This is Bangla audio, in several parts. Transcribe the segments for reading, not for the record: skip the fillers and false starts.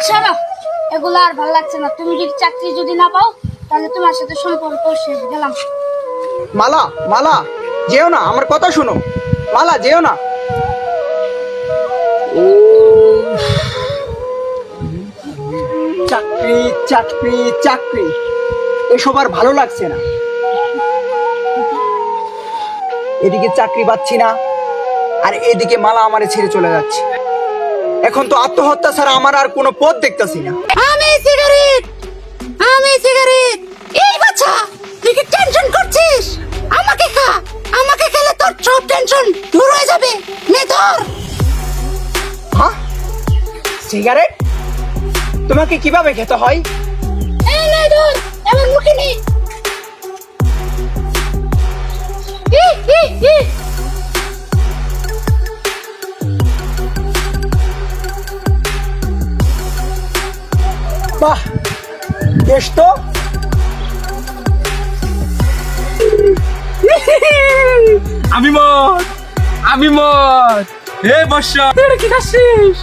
শোনো, এগুলো আর ভালো লাগছে না। তুমি যদি চাকরি যদি না পাও তাহলে তোমার সাথে সম্পর্ক শেষ। গেলাম। মালা, মালা, যেও না, আমার কথা শোনো। মালা, যেও না। চাকরি চাকরি চাকরি, এসব আর ভালো লাগছে না। এদিকে চাকরি পাচ্ছি না, আর এদিকে মালা আমারে ছেড়ে চলে যাচ্ছে। এখন তো আত্মহত্যা ছাড়া আমার আর কোনো পথ দেখতেছি না। আমি সিগারেট, আমি সিগারেট। এই বাচ্চা, তুই কি টেনশন করছিস? আমাকে খা, আমাকে খেলে তোর সব টেনশন দূর হয়ে যাবে। নে ধর। হ্যাঁ, সিগারেট? তোমাকে কিভাবে খেতে হয়? এই নে ধর, এমন মুখে নে। ই ই ই। বাহ, বেশ তো। আমি মত, আমি মত। হে বর্ষা, এটা কি খাচ্ছিস?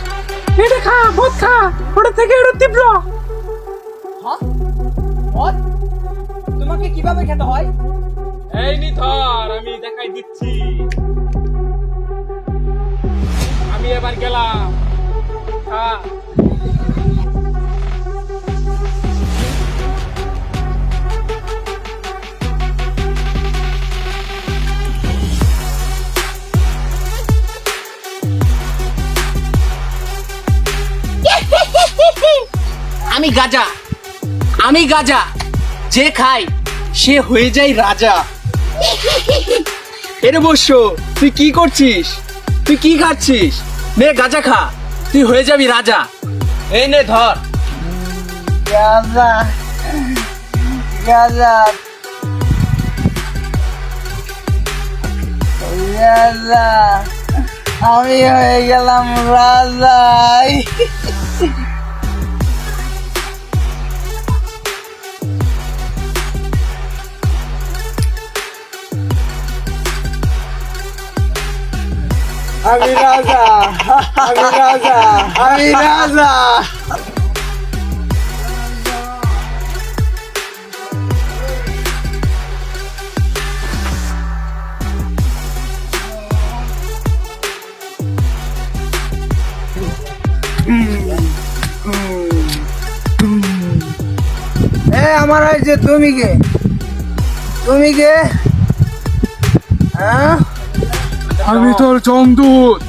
এটা খা, মদ খা, ওটা থেকে এটা তীব্র। হ্যাঁ, মদ? তোমাকে কিভাবে খেতে হয়? এই নি ধর, আমি দেখাই দিচ্ছি। আমি এবার গেলাম। খা। আমি গাজা, আমি গাজা। যে খায় সে হয়ে যায় রাজা। এরে বর্ষ, তুই কি করছিস? তুই কি খাচ্ছিস? নে গাঁজা খা, তুই হয়ে যাবি রাজা। এই নে ধর। গাঁজা, গাঁজা, গাঁজা, আমি হয়ে গেলাম রাজা। আমি রাজা, আমি রাজা, আমি রাজা। আমার এই যে তুমি কে? তুমি কে? হ্যাঁ, আমি তোর জমদূত,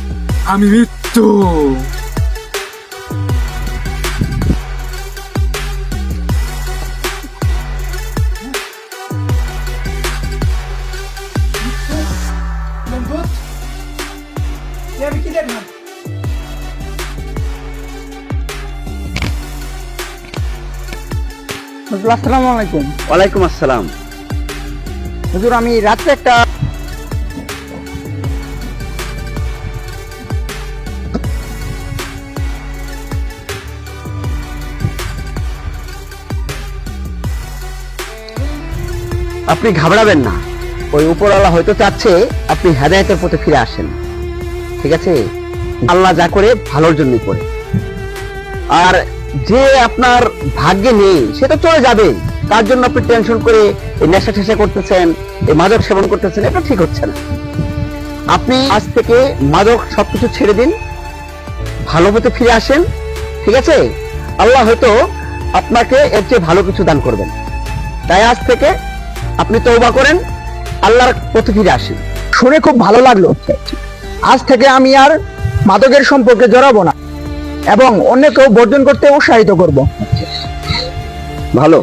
আমি মৃত্যু। আমি কি দেখলাম? হুজুর, আসসালামু আলাইকুম। ওয়ালাইকুম আসসালাম। হুজুর, আমি রাত্রে একটা আপনি ঘাবড়াবেন না, ওই উপরওয়ালা হয়তো চাচ্ছে আপনি হেদায়েতের পথে ফিরে আসেন। ঠিক আছে, আল্লাহ যা করে ভালোর জন্য করে। আর যে আপনার ভাগ্যে নেই সে তো চলে যাবে, তার জন্য আপনি টেনশন করে এই নেশা ঠেসা করতেছেন, এই মাদক সেবন করতেছেন, এটা ঠিক হচ্ছে না। আপনি আজ থেকে মাদক সবকিছু ছেড়ে দিন, ভালো পথে ফিরে আসেন। ঠিক আছে, আল্লাহ হয়তো আপনাকে এর চেয়ে ভালো কিছু দান করবেন। তাই আজ থেকে আপনি তওবা করেন, আল্লাহর পথে ফিরে আসেন। শুনে খুব ভালো লাগলো। আজ থেকে আমি আর মাদকের সম্পর্কে জড়াবো না এবং অন্যকেও বর্জন করতে উৎসাহিত করব। ভালো।